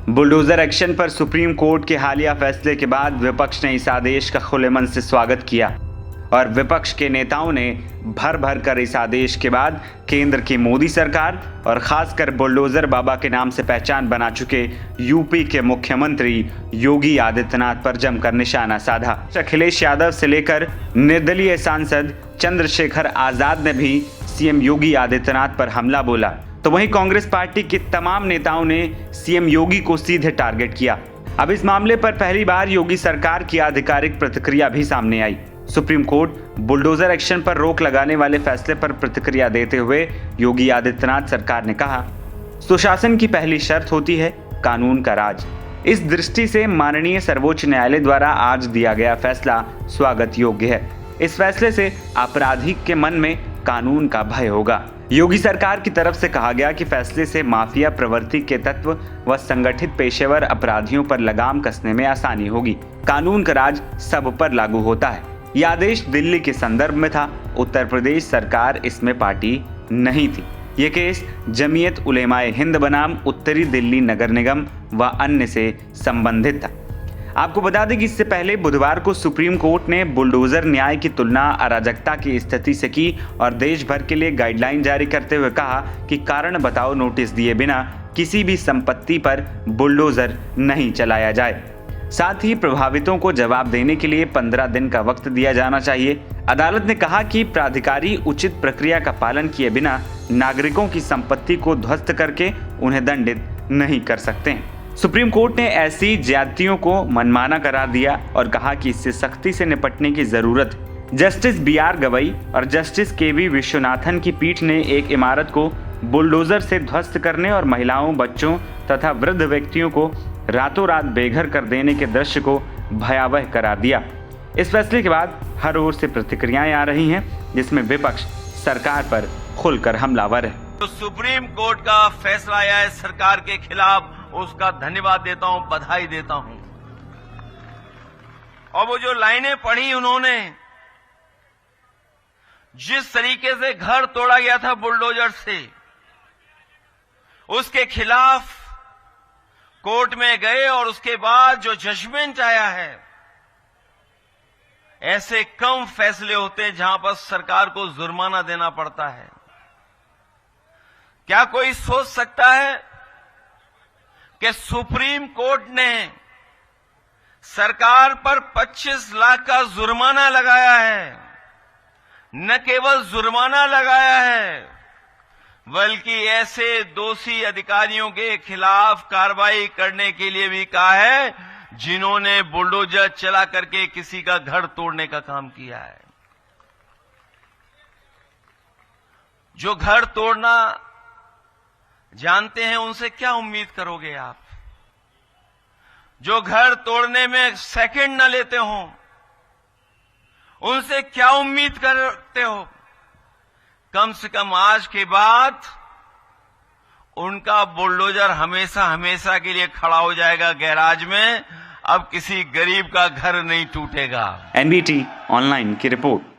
Bulldozer action पर supreme court के हालिया फैसले के बाद विपक्ष ने इस आदेश का खुले मन से स्वागत किया और विपक्ष के नेताओं ने भर भर कर इस आदेश के बाद केंद्र की मोदी सरकार और खासकर बुलडोजर बाबा के नाम से पहचान बना चुके यूपी के मुख्यमंत्री योगी आदित्यनाथ पर जमकर निशाना साधा। अखिलेश यादव से लेकर निर्दलीय सांसद चंद्रशेखर आजाद ने भी सीएम योगी आदित्यनाथ पर हमला बोला, तो वहीं कांग्रेस पार्टी के तमाम नेताओं ने सीएम योगी को सीधे टारगेट किया। अब इस मामले पर पहली बार योगी सरकार की आधिकारिक प्रतिक्रिया भी सामने आई। सुप्रीम कोर्ट बुलडोजर एक्शन पर रोक लगाने वाले फैसले पर प्रतिक्रिया देते हुए योगी आदित्यनाथ सरकार ने कहा, सुशासन की पहली शर्त होती है कानून का राज। इस दृष्टि से माननीय सर्वोच्च न्यायालय द्वारा आज दिया गया फैसला स्वागत योग्य है। इस फैसले से आपराधी के मन में कानून का भय होगा। योगी सरकार की तरफ से कहा गया कि फैसले से माफिया प्रवृत्ति के तत्व व संगठित पेशेवर अपराधियों पर लगाम कसने में आसानी होगी। कानून का राज सब पर लागू होता है। यह आदेश दिल्ली के संदर्भ में था। उत्तर प्रदेश सरकार इसमें पार्टी नहीं थी। ये केस जमीयत उलेमाए हिंद बनाम उत्तरी दिल्ली नगर निगम व अन्य से संबंधित था। आपको बता दें कि इससे पहले बुधवार को सुप्रीम कोर्ट ने बुलडोजर न्याय की तुलना अराजकता की स्थिति से की और देश भर के लिए गाइडलाइन जारी करते हुए कहा कि कारण बताओ नोटिस दिए बिना किसी भी संपत्ति पर बुलडोजर नहीं चलाया जाए। साथ ही प्रभावितों को जवाब देने के लिए 15 दिन का वक्त दिया जाना चाहिए। अदालत ने कहा कि प्राधिकारी उचित प्रक्रिया का पालन किए बिना नागरिकों की संपत्ति को ध्वस्त करके उन्हें दंडित नहीं कर सकते। सुप्रीम कोर्ट ने ऐसी ज्यादतियों को मनमाना करार दिया और कहा कि इससे सख्ती से निपटने की जरूरत है। जस्टिस BR गवई और जस्टिस KV विश्वनाथन की पीठ ने एक इमारत को बुलडोजर से ध्वस्त करने और महिलाओं, बच्चों तथा वृद्ध व्यक्तियों को रातों रात बेघर कर देने के दृश्य को भयावह करार दिया। इस फैसले के बाद हर ओर से प्रतिक्रियाएं आ रही हैं, जिसमें विपक्ष सरकार पर खुलकर हमलावर है। तो सुप्रीम कोर्ट का फैसला आया है सरकार के खिलाफ, उसका धन्यवाद देता हूं, बधाई देता हूं। और वो जो लाइनें पढ़ी उन्होंने, जिस तरीके से घर तोड़ा गया था बुलडोजर से, उसके खिलाफ कोर्ट में गए और उसके बाद जो जजमेंट आया है, ऐसे कम फैसले होते हैं जहां पर सरकार को जुर्माना देना पड़ता है। क्या कोई सोच सकता है कि सुप्रीम कोर्ट ने सरकार पर 25 लाख का जुर्माना लगाया है? न केवल जुर्माना लगाया है, बल्कि ऐसे दोषी अधिकारियों के खिलाफ कार्रवाई करने के लिए भी कहा है जिन्होंने बुलडोजर चला करके किसी का घर तोड़ने का काम किया है। जो घर तोड़ना जानते हैं उनसे क्या उम्मीद करोगे आप? जो घर तोड़ने में सेकंड न लेते हो उनसे क्या उम्मीद करते हो? कम से कम आज के बाद उनका बुलडोजर हमेशा हमेशा के लिए खड़ा हो जाएगा गैराज में। अब किसी गरीब का घर नहीं टूटेगा। NBT ऑनलाइन की रिपोर्ट।